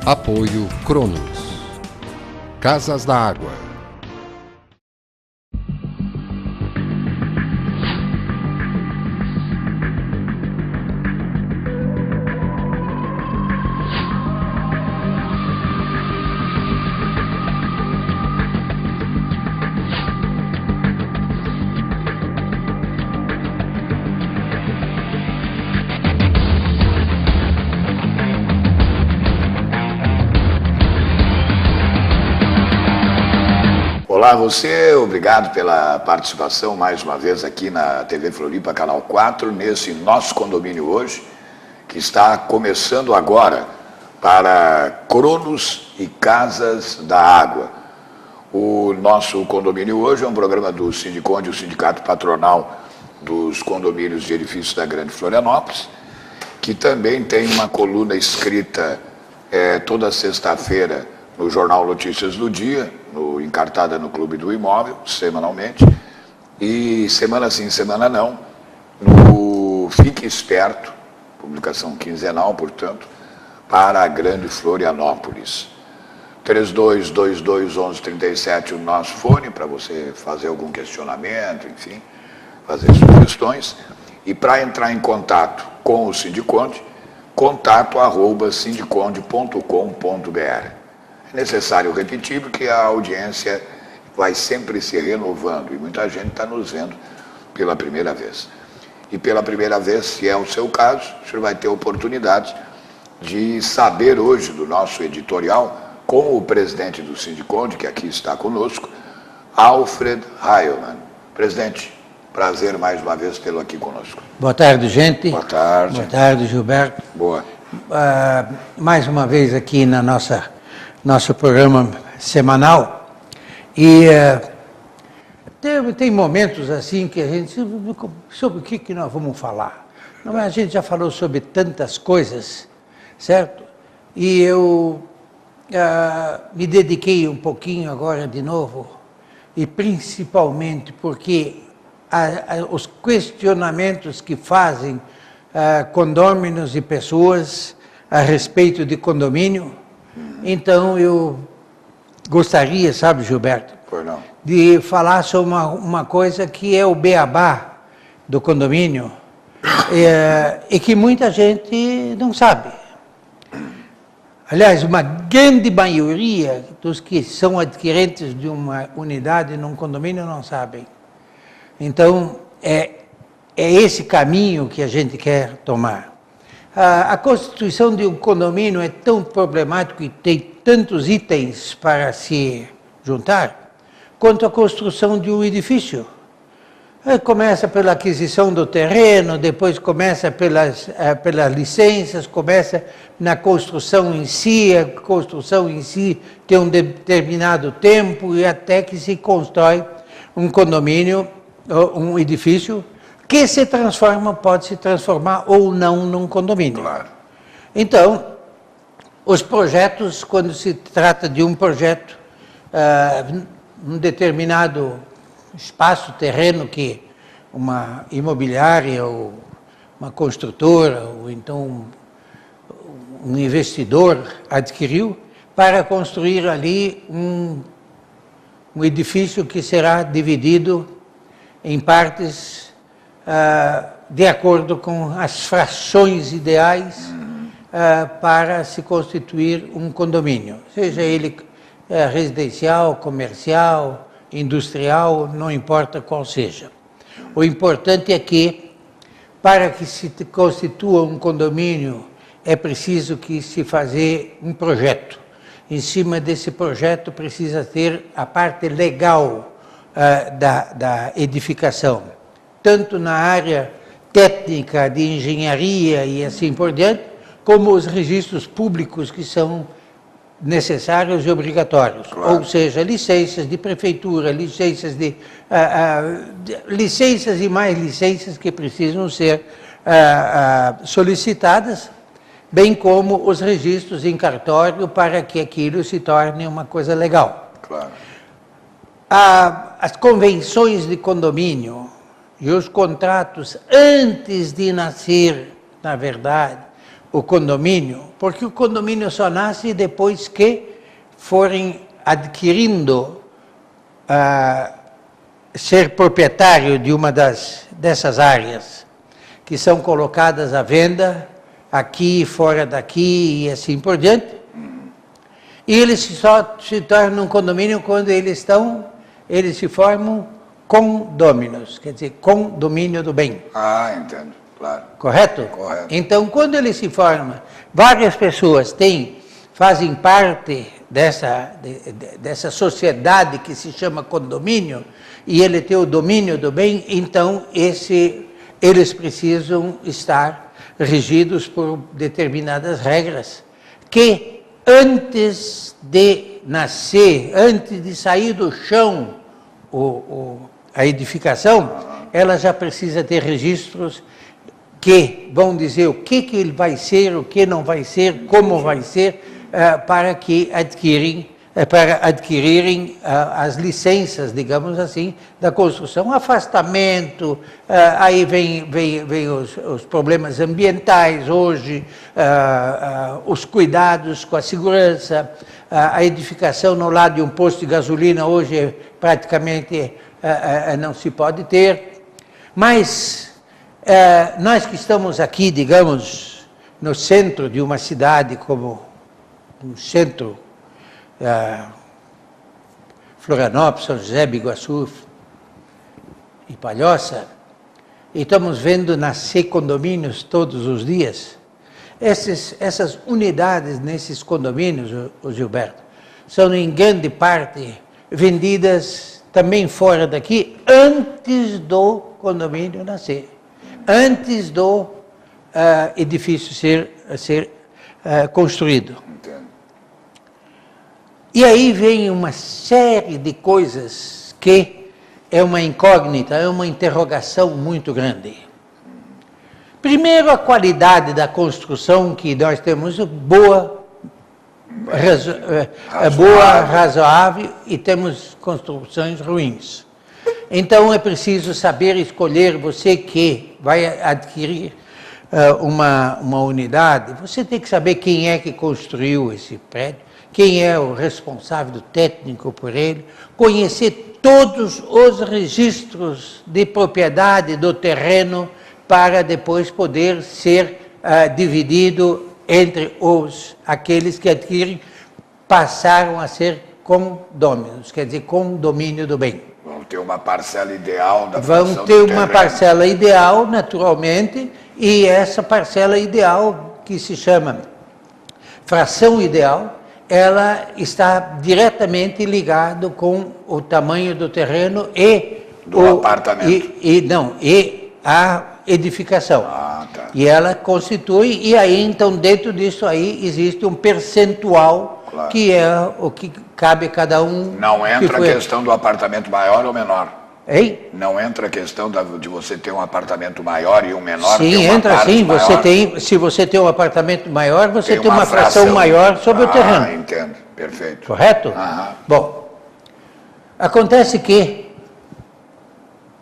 Apoio Cronos. Casas da Água. Olá você, obrigado pela participação mais uma vez aqui na TV Floripa, Canal 4, nesse nosso condomínio hoje, que está começando agora para Cronos e Casas da Água. O nosso condomínio hoje é um programa do Sindiconde, o Sindicato Patronal dos Condomínios de Edifícios da Grande Florianópolis, que também tem uma coluna escrita toda sexta-feira no Jornal Notícias do Dia, encartada no Clube do Imóvel, semanalmente, e semana sim, semana não, no Fique Esperto, publicação quinzenal, portanto, para a Grande Florianópolis. 32221137, o nosso fone, para você fazer algum questionamento, enfim, fazer sugestões. E para entrar em contato com o Sindiconde, contato@sindiconde.com.br. É necessário repetir, porque a audiência vai sempre se renovando e muita gente está nos vendo pela primeira vez. E pela primeira vez, se é o seu caso, o senhor vai ter oportunidade de saber hoje do nosso editorial com o presidente do Sindiconde, que aqui está conosco, Alfred Heilmann. Presidente, prazer mais uma vez tê-lo aqui conosco. Boa tarde, gente. Boa tarde. Boa tarde, Gilberto. Boa. Mais uma vez aqui na nosso programa semanal, e tem momentos assim que a gente, sobre o que nós vamos falar? Não, a gente já falou sobre tantas coisas, certo? E eu me dediquei um pouquinho agora de novo, e principalmente porque os questionamentos que fazem condôminos e pessoas a respeito de condomínio. Então, eu gostaria, sabe, Gilberto, de falar sobre uma coisa que é o beabá do condomínio e que muita gente não sabe. Aliás, uma grande maioria dos que são adquirentes de uma unidade num condomínio não sabem. Então, é esse caminho que a gente quer tomar. A constituição de um condomínio é tão problemático e tem tantos itens para se juntar, quanto a construção de um edifício. Começa pela aquisição do terreno, depois começa pelas licenças, começa na construção em si, a construção em si tem um determinado tempo e até que se constrói um condomínio, um edifício, que pode se transformar ou não num condomínio. Claro. Então, os projetos, quando se trata de um projeto, um determinado espaço, terreno que uma imobiliária ou uma construtora ou então um investidor adquiriu para construir ali um edifício que será dividido em partes de acordo com as frações ideais para se constituir um condomínio, seja ele residencial, comercial, industrial, não importa qual seja. O importante é que, para que se constitua um condomínio, é preciso que se fazer um projeto. Em cima desse projeto precisa ter a parte legal da edificação, tanto na área técnica de engenharia e assim por diante, como os registros públicos que são necessários e obrigatórios. Claro. Ou seja, licenças de prefeitura, licenças licenças e mais licenças que precisam ser solicitadas, bem como os registros em cartório para que aquilo se torne uma coisa legal. Claro. As convenções de condomínio e os contratos, antes de nascer, na verdade, o condomínio, porque o condomínio só nasce depois que forem adquirindo ser proprietário de uma dessas áreas, que são colocadas à venda, aqui, fora daqui e assim por diante. E eles só se tornam um condomínio quando eles se formam condôminos, quer dizer, condomínio do bem. Ah, entendo, claro. Correto? Correto. Então, quando ele se forma, várias pessoas fazem parte dessa sociedade que se chama condomínio, e ele tem o domínio do bem, então eles precisam estar regidos por determinadas regras, que antes de nascer, antes de sair do chão a edificação, ela já precisa ter registros que vão dizer o que ele vai ser, o que não vai ser, como vai ser, para adquirirem as licenças, digamos assim, da construção, afastamento, aí vem os problemas ambientais hoje, os cuidados com a segurança, a edificação no lado de um posto de gasolina hoje praticamente não se pode ter, mas nós que estamos aqui, digamos, no centro de uma cidade como um centro, Florianópolis, São José, Biguaçu e Palhoça, e estamos vendo nascer condomínios todos os dias. Essas unidades nesses condomínios, o Gilberto, são em grande parte vendidas também fora daqui, antes do condomínio nascer, antes do edifício ser construído. E aí vem uma série de coisas que é uma incógnita, é uma interrogação muito grande. Primeiro, a qualidade da construção, que nós temos boa, razoável, e temos construções ruins. Então, é preciso saber escolher, você que vai adquirir uma unidade, você tem que saber quem é que construiu esse prédio, quem é o responsável técnico por ele, conhecer todos os registros de propriedade do terreno para depois poder ser dividido entre aqueles que adquirem, passaram a ser condôminos, quer dizer, condomínio do bem. Vão ter uma parcela ideal da Vão ter uma parcela ideal, naturalmente, e essa parcela ideal, que se chama fração ideal, ela está diretamente ligada com o tamanho do terreno e do apartamento. E a edificação. Ah, tá. E ela constitui, e aí então dentro disso aí existe um percentual, claro, que é o que cabe a cada um. Não entra a questão do apartamento maior ou menor. Hein? Não entra a questão de você ter um apartamento maior e um menor. Sim, entra sim. Se você tem um apartamento maior, você tem uma fração maior sobre o terreno. Ah, entendo. Perfeito. Correto? Aham. Bom, acontece que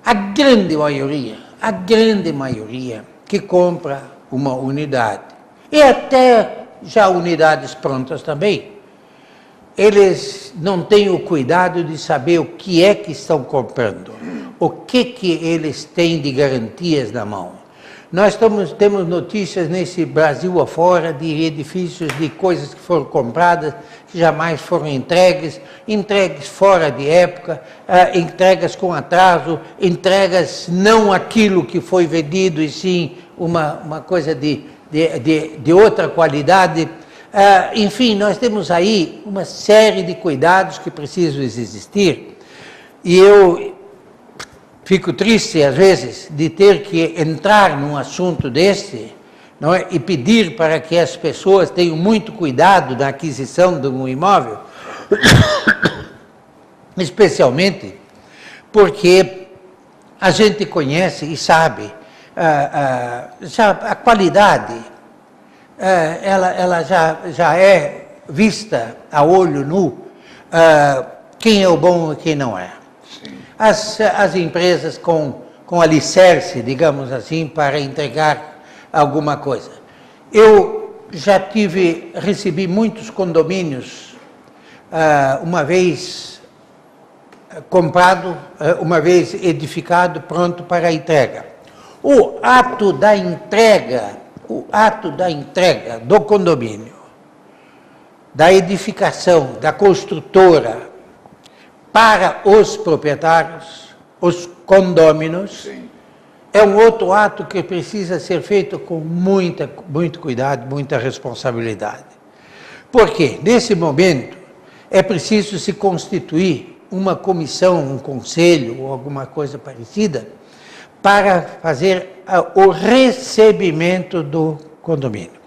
a grande maioria que compra uma unidade, e até já unidades prontas também, eles não têm o cuidado de saber o que é que estão comprando, o que eles têm de garantias na mão. Nós temos notícias nesse Brasil afora de edifícios, de coisas que foram compradas, que jamais foram entregues fora de época, entregas com atraso, entregas não aquilo que foi vendido, e sim uma coisa de outra qualidade. Enfim, nós temos aí uma série de cuidados que precisam existir, e eu fico triste, às vezes, de ter que entrar num assunto desse, não é? E pedir para que as pessoas tenham muito cuidado na aquisição de um imóvel, especialmente porque a gente conhece e sabe a qualidade, ela já é vista a olho nu, quem é o bom e quem não é. As empresas com alicerce, digamos assim, para entregar alguma coisa. Eu já recebi muitos condomínios, uma vez comprado, uma vez edificado, pronto para a entrega. O ato da entrega do condomínio, da edificação, da construtora, para os proprietários, os condôminos, Sim. é um outro ato que precisa ser feito com muito cuidado, muita responsabilidade. Porque, nesse momento, é preciso se constituir uma comissão, um conselho ou alguma coisa parecida para fazer o recebimento do condomínio.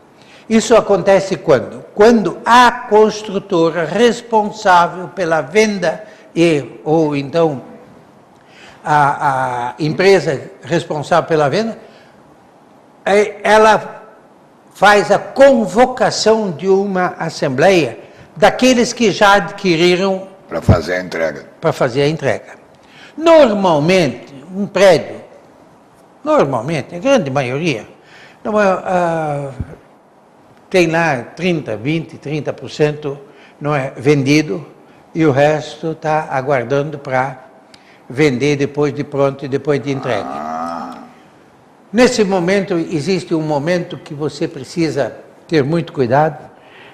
Isso acontece quando? Quando a construtora responsável pela venda ou então a empresa responsável pela venda, ela faz a convocação de uma assembleia daqueles que já adquiriram Para fazer a entrega. para fazer a entrega. Normalmente, um prédio, a grande maioria, tem lá 30% não é vendido e o resto está aguardando para vender depois de pronto e depois de entregue. Nesse momento, existe um momento que você precisa ter muito cuidado,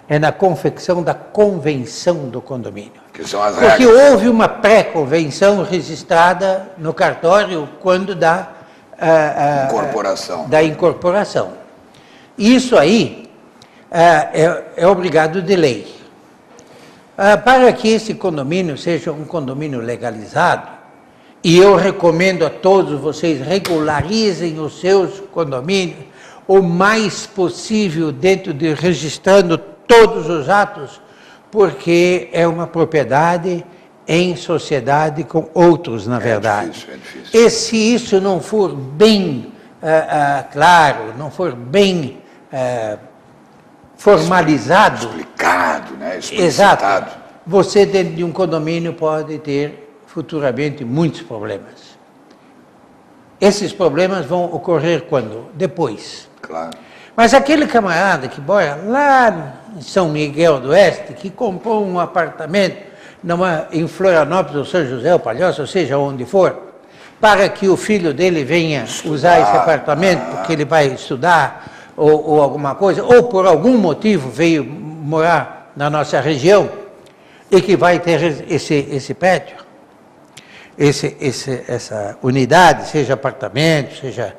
é na confecção da convenção do condomínio. Que são as Porque regras. houve uma pré-convenção registrada no cartório quando da incorporação. Isso aí é obrigado de lei. Para que esse condomínio seja um condomínio legalizado, e eu recomendo a todos vocês regularizem os seus condomínios o mais possível registrando todos os atos, porque é uma propriedade em sociedade com outros, na verdade. É difícil. E se isso não for bem claro, não for bem formalizado, Explicado, né? Explicitado. exato, você dentro de um condomínio pode ter futuramente muitos problemas. Esses problemas vão ocorrer quando? Depois. Claro. Mas aquele camarada que mora lá em São Miguel do Oeste, que comprou um apartamento em Florianópolis, ou São José, ou Palhoça, ou seja, onde for, para que o filho dele venha usar esse apartamento, porque ele vai estudar ou alguma coisa, ou por algum motivo veio morar na nossa região e que vai ter esse prédio, essa unidade, seja apartamento, seja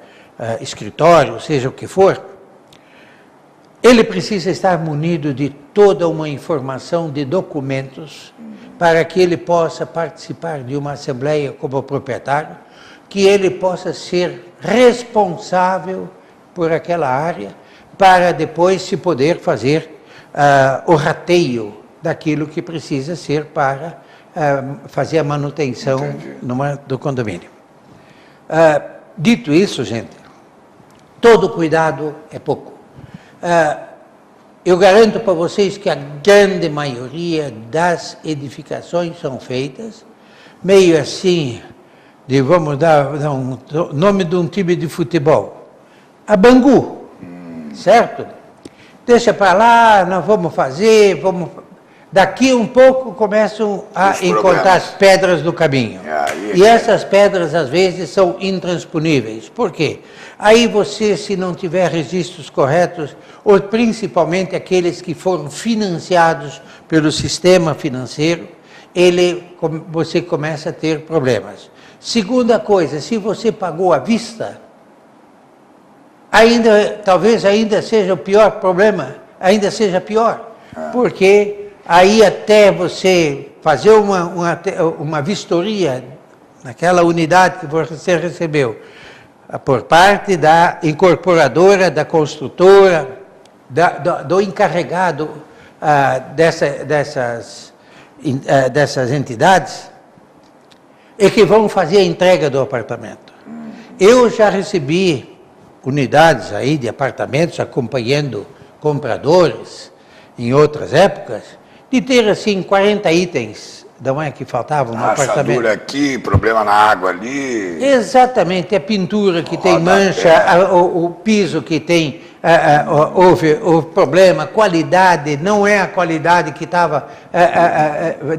escritório, seja o que for, ele precisa estar munido de toda uma informação de documentos para que ele possa participar de uma assembleia como proprietário, que ele possa ser responsável por aquela área, para depois se poder fazer o rateio daquilo que precisa ser para fazer a manutenção do condomínio. Dito isso, gente, todo cuidado é pouco. Eu garanto para vocês que a grande maioria das edificações são feitas meio assim, vamos dar um nome de um time de futebol, a Bangu, certo? Deixa para lá, nós vamos fazer, daqui um pouco começam a encontrar as pedras do caminho. E essas pedras, às vezes, são intransponíveis. Por quê? Aí você, se não tiver registros corretos, ou principalmente aqueles que foram financiados pelo sistema financeiro, você começa a ter problemas. Segunda coisa, se você pagou à vista, talvez ainda seja o pior problema, ainda seja pior, porque aí até você fazer uma vistoria naquela unidade que você recebeu, por parte da incorporadora, da construtora, do encarregado dessas entidades, e que vão fazer a entrega do apartamento. Eu já recebi unidades aí de apartamentos acompanhando compradores em outras épocas, de ter assim 40 itens da manhã que faltavam no apartamento. Rachadura aqui, problema na água ali. Exatamente, a pintura que tem mancha, o piso que tem houve problema, qualidade, não é a qualidade que estava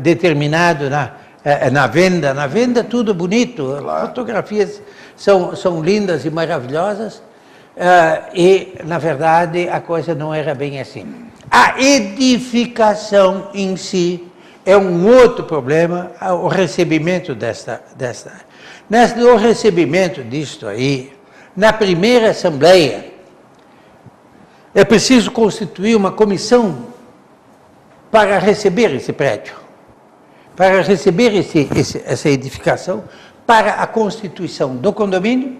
determinado na venda. Na venda tudo bonito, Claro. Fotografias são lindas e maravilhosas, e na verdade a coisa não era bem assim. A edificação em si é um outro problema, o recebimento o recebimento disto aí, na primeira assembleia, é preciso constituir uma comissão para receber esse prédio, para receber essa edificação, para a constituição do condomínio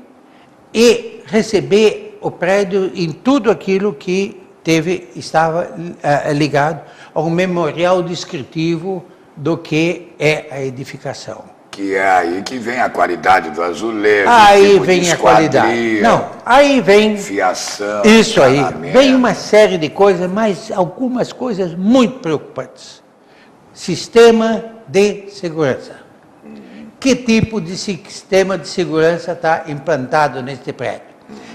e receber o prédio em tudo aquilo que estava ligado ao memorial descritivo do que é a edificação. Que é aí que vem a qualidade do azulejo, Aí tipo vem de a qualidade. esquadria, Não, aí vem fiação, isso aí. encanamento. Vem uma série de coisas, mas algumas coisas muito preocupantes. Sistema de segurança. Que tipo de sistema de segurança está implantado neste prédio?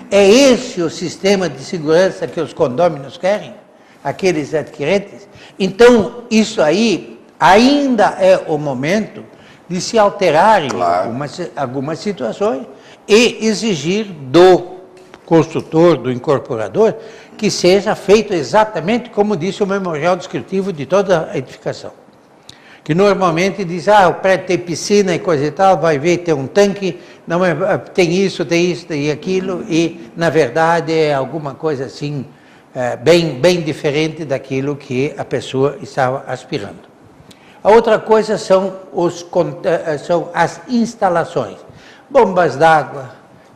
É esse o sistema de segurança que os condôminos querem? Aqueles adquirentes? Então, isso aí ainda é o momento de se alterarem algumas situações e exigir do construtor, do incorporador, que seja feito exatamente como disse o memorial descritivo de toda a edificação. Que normalmente diz, o prédio tem piscina e coisa e tal, vai ver, tem um tanque, não tem isso e aquilo, e na verdade é alguma coisa assim, bem diferente daquilo que a pessoa estava aspirando. A outra coisa são as instalações, bombas d'água,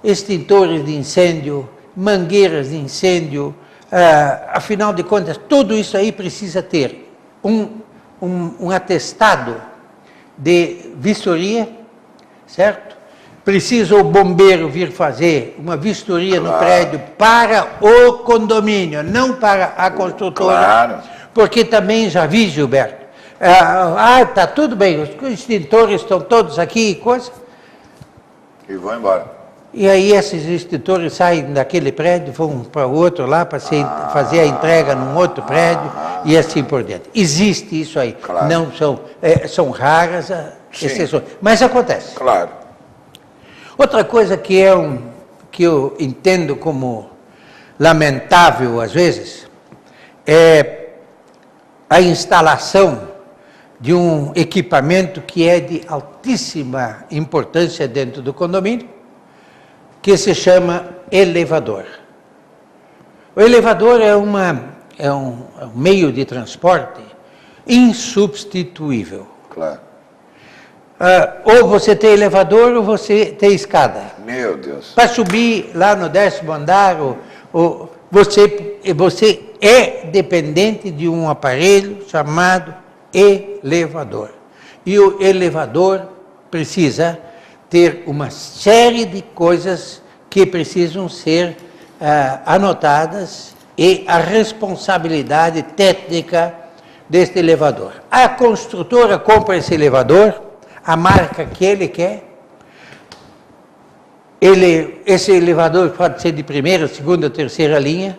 extintores de incêndio, mangueiras de incêndio, afinal de contas, tudo isso aí precisa ter um atestado de vistoria, certo? Precisa o bombeiro vir fazer uma vistoria no prédio para o condomínio, não para a construtora. Claro. Porque também já vi, Gilberto, tá tudo bem, os extintores estão todos aqui, coisa. E vão embora. E aí esses extintores saem daquele prédio, vão para outro lá, para fazer a entrega num outro prédio, e assim por diante. Existe isso aí. Claro. Não são raras exceções, mas acontece. Claro. Outra coisa que eu entendo como lamentável às vezes, é a instalação de um equipamento que é de altíssima importância dentro do condomínio, que se chama elevador. O elevador é um meio de transporte insubstituível. Claro. Ou você tem elevador ou você tem escada. Meu Deus. Para subir lá no 10º andar, você é dependente de um aparelho chamado elevador. E o elevador precisa ter uma série de coisas que precisam ser anotadas e a responsabilidade técnica deste elevador. A construtora compra esse elevador, a marca que ele quer. Esse elevador pode ser de primeira, segunda, terceira linha.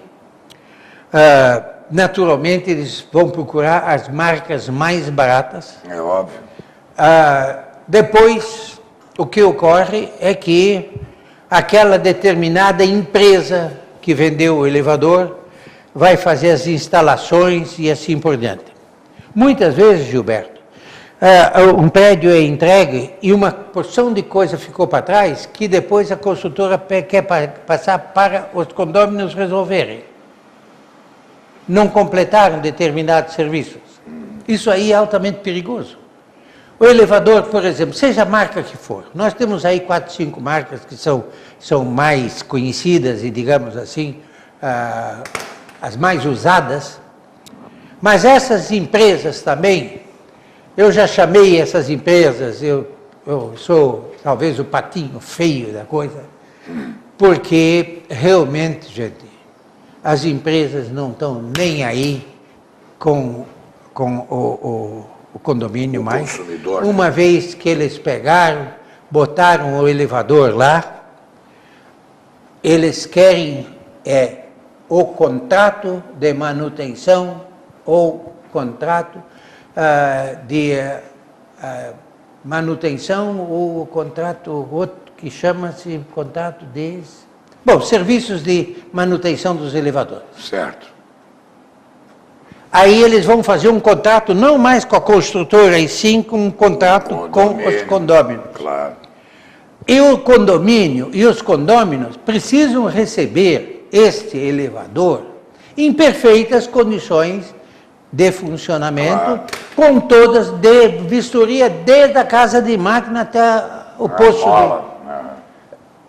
Naturalmente, eles vão procurar as marcas mais baratas. É óbvio. Depois, o que ocorre é que aquela determinada empresa que vendeu o elevador vai fazer as instalações e assim por diante. Muitas vezes, Gilberto, um prédio é entregue e uma porção de coisa ficou para trás que depois a construtora quer passar para os condôminos resolverem. Não completaram determinados serviços. Isso aí é altamente perigoso. O elevador, por exemplo, seja a marca que for, nós temos aí 4, 5 marcas que são mais conhecidas e, digamos assim, as mais usadas, mas essas empresas também, eu já chamei essas empresas, eu sou talvez o patinho feio da coisa, porque realmente, gente, as empresas não estão nem aí com o condomínio mais. Consumidor, uma vez que eles pegaram, botaram o elevador lá, eles querem o contrato de manutenção ou contrato de manutenção ou contrato outro que chama-se contrato de... Bom, serviços de manutenção dos elevadores. Certo. Aí eles vão fazer um contrato não mais com a construtora, e sim com um contrato com os condôminos. Claro. E o condomínio e os condôminos precisam receber este elevador em perfeitas condições de funcionamento, com todas de vistoria, desde a casa de máquina até o posto de...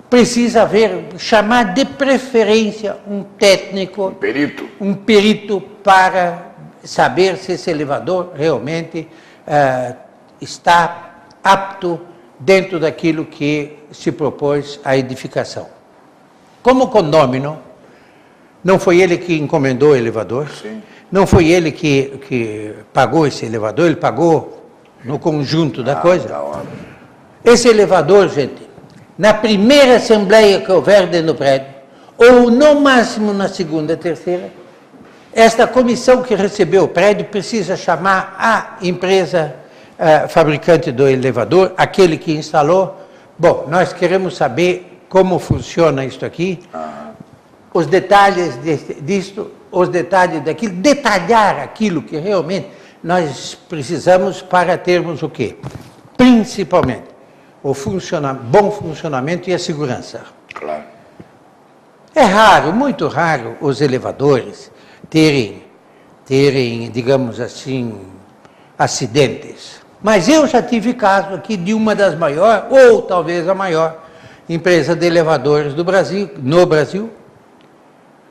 Precisa haver, chamar de preferência um técnico, um perito para saber se esse elevador realmente está apto dentro daquilo que se propôs a edificação. Como condômino, não foi ele que encomendou o elevador, sim. Não foi ele que pagou esse elevador, ele pagou no conjunto da coisa. Da hora. Esse elevador, gente, na primeira assembleia que houver dentro do prédio, ou no máximo na segunda, terceira, esta comissão que recebeu o prédio precisa chamar a empresa fabricante do elevador, aquele que instalou. Bom, nós queremos saber como funciona isso aqui, os detalhes disto, os detalhes daquilo, detalhar aquilo que realmente nós precisamos para termos o quê? Principalmente o bom funcionamento e a segurança. Claro. É raro, muito raro, os elevadores terem, digamos assim, acidentes. Mas eu já tive caso aqui de uma das maiores, ou talvez a maior, empresa de elevadores do Brasil, no Brasil,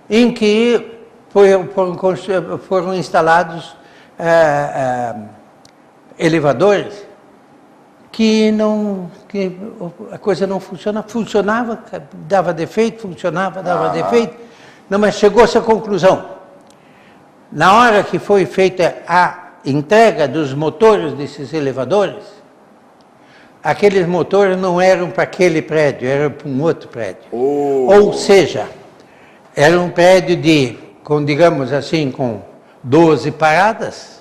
em que foram instalados elevadores que a coisa não funcionava, dava defeito, funcionava, dava defeito. Não, mas chegou-se à conclusão. Na hora que foi feita a entrega dos motores desses elevadores, aqueles motores não eram para aquele prédio, eram para um outro prédio. Ou seja, era um prédio digamos assim, com 12 paradas,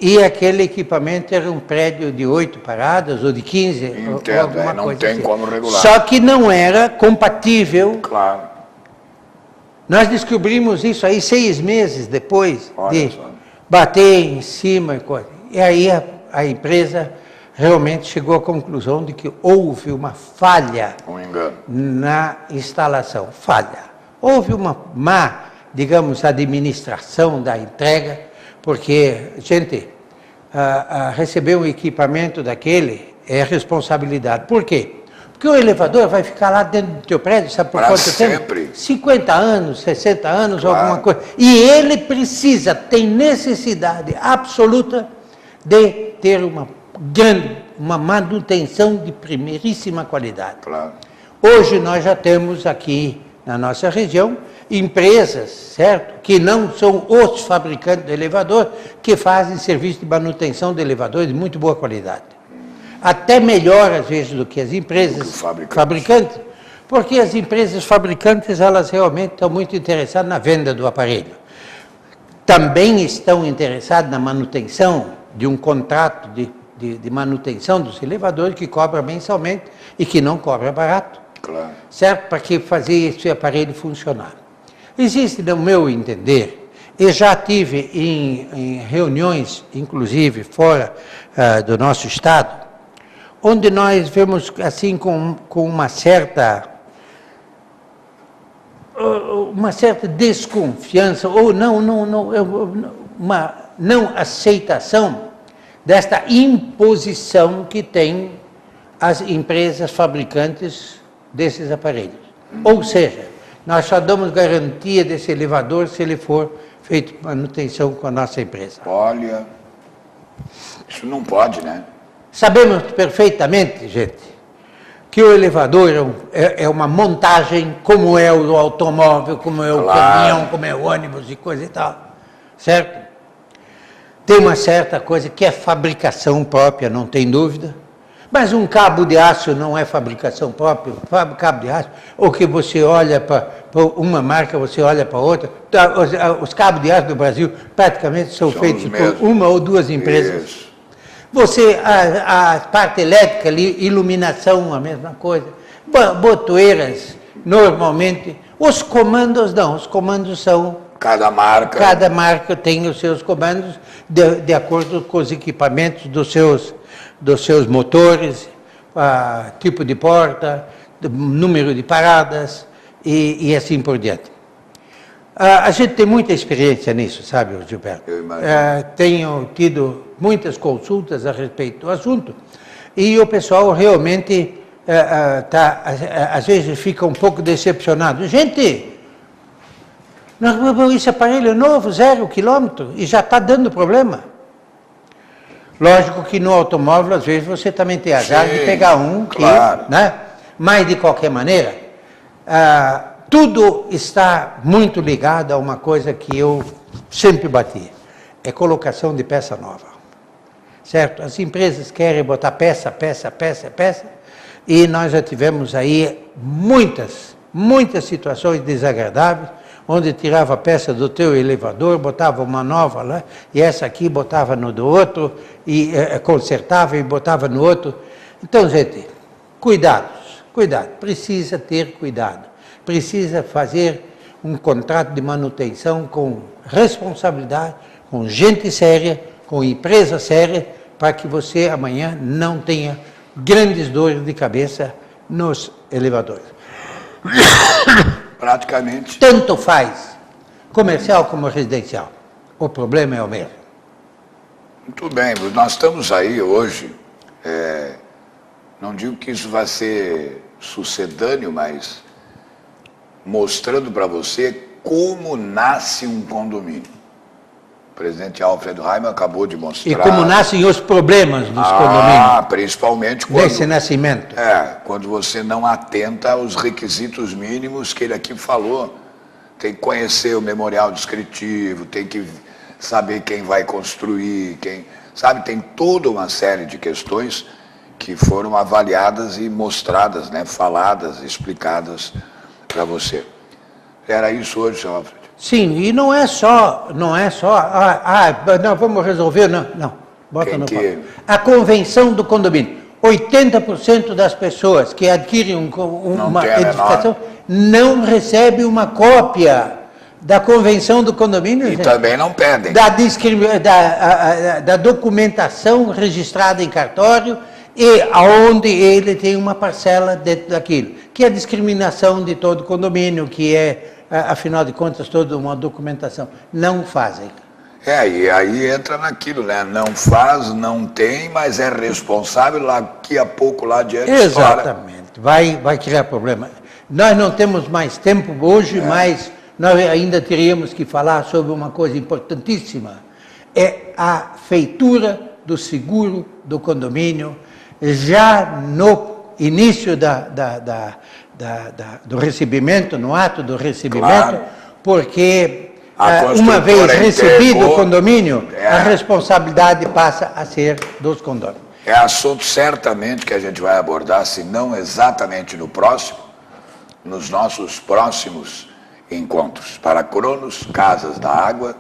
e aquele equipamento era um prédio de 8 paradas, ou de 15, Entendo, ou alguma não coisa tem assim. como regular. Só que não era compatível. Claro. Nós descobrimos isso aí 6 meses depois de só. Bater em cima e coisa. E aí a empresa realmente chegou à conclusão de que houve uma falha na instalação. Houve uma má, digamos, administração da entrega, porque, gente, receber um equipamento daquele é responsabilidade. Por quê? Porque o elevador vai ficar lá dentro do teu prédio, sabe por quanto tempo? 50 anos, 60 anos, claro. Alguma coisa. E ele tem necessidade absoluta de ter uma manutenção de primeiríssima qualidade. Claro. Hoje nós já temos aqui na nossa região empresas, certo? Que não são os fabricantes de elevador, que fazem serviço de manutenção de elevadores de muito boa qualidade. Até melhor, às vezes, do que as empresas fabricantes, porque as empresas fabricantes, elas realmente estão muito interessadas na venda do aparelho. Também estão interessadas na manutenção de um contrato de manutenção dos elevadores, que cobra mensalmente e que não cobra barato. Claro. Certo? Para que fazer esse aparelho funcionar. Existe, no meu entender, e já tive em reuniões, inclusive fora do nosso estado, onde nós vemos assim com uma certa desconfiança, ou uma não aceitação desta imposição que tem as empresas fabricantes desses aparelhos. Ou seja, nós só damos garantia desse elevador se ele for feito manutenção com a nossa empresa. Olha, isso não pode, né? Sabemos perfeitamente, gente, que o elevador é uma montagem, como é o automóvel, como é o caminhão, como é o ônibus e coisa e tal, certo? Tem uma certa coisa que é fabricação própria, não tem dúvida, Mas um cabo de aço não é fabricação própria, cabo de aço, ou que você olha para uma marca, você olha para outra. Os cabos de aço do Brasil praticamente são feitos por uma ou duas empresas. Isso. A parte elétrica, iluminação, a mesma coisa. Botoeiras, normalmente. Os comandos não, os comandos são... Cada marca tem os seus comandos de acordo com os equipamentos dos seus motores, tipo de porta, número de paradas e assim por diante. A gente tem muita experiência nisso, sabe, Gilberto? Eu imagino. Tenho tido muitas consultas a respeito do assunto e o pessoal realmente às vezes fica um pouco decepcionado. Gente, esse aparelho é novo, 0 quilômetro, e já está dando problema. Lógico que no automóvel, às vezes, você também tem azar de pegar um que... Claro. Né? Mas, de qualquer maneira, tudo está muito ligado a uma coisa que eu sempre bati. É colocação de peça nova. Certo? As empresas querem botar peça, e nós já tivemos aí muitas situações desagradáveis, onde tirava a peça do teu elevador, botava uma nova lá, e essa aqui botava no do outro, e consertava e botava no outro. Então, gente, cuidado, precisa ter cuidado. Precisa fazer um contrato de manutenção com responsabilidade, com gente séria, com empresa séria, para que você amanhã não tenha grandes dores de cabeça nos elevadores. Praticamente. Tanto faz, comercial como residencial. O problema é o mesmo. Muito bem, nós estamos aí hoje, não digo que isso vai ser sucedâneo, mas mostrando para você como nasce um condomínio. O presidente Alfredo Reimann acabou de mostrar... E como nascem os problemas dos condomínios. Principalmente quando... Desse nascimento. Quando você não atenta aos requisitos mínimos que ele aqui falou. Tem que conhecer o memorial descritivo, tem que saber quem vai construir, sabe, tem toda uma série de questões que foram avaliadas e mostradas, né, faladas, explicadas para você. Era isso hoje, senhor Alfredo? Sim, e não é só, não, vamos resolver, não, bota no papel. A convenção do condomínio. 80% das pessoas que adquirem uma edificação não recebem uma cópia da convenção do condomínio. E também não pedem. Da documentação registrada em cartório e aonde ele tem uma parcela dentro daquilo, que é a discriminação de todo condomínio, que é, afinal de contas, toda uma documentação. Não fazem. E aí entra naquilo, né? Não faz, não tem, mas é responsável, daqui a pouco lá adiante. Exatamente, vai criar problema. Nós não temos mais tempo hoje, mas nós ainda teríamos que falar sobre uma coisa importantíssima. É a feitura do seguro do condomínio, já no início do recebimento, no ato do recebimento, porque uma vez recebido o condomínio, a responsabilidade passa a ser dos condôminos. É assunto certamente que a gente vai abordar, se não exatamente no próximo, nos nossos próximos encontros. Para Cronos, Casas da Água,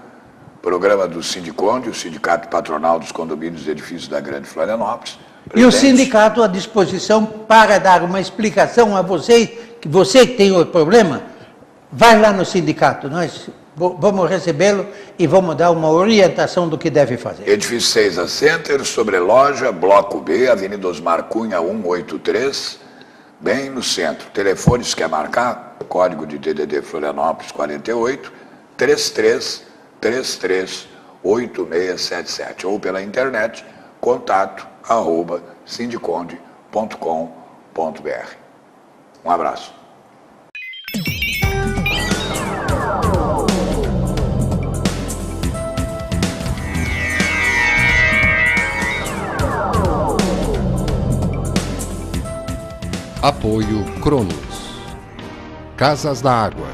programa do Sindiconde, o Sindicato Patronal dos Condomínios e Edifícios da Grande Florianópolis. E o sindicato à disposição para dar uma explicação a vocês, que você que tem o problema, vai lá no sindicato, nós vamos recebê-lo e vamos dar uma orientação do que deve fazer. Edifício 6 a Center, Sobreloja, Bloco B, Avenida Osmar Cunha 183, bem no centro. Telefone, se quer marcar, código de DDD Florianópolis 48 33 33 8677, ou pela internet, contato@sindiconde.com.br. Um abraço. Apoio Cronos. Casas da Água.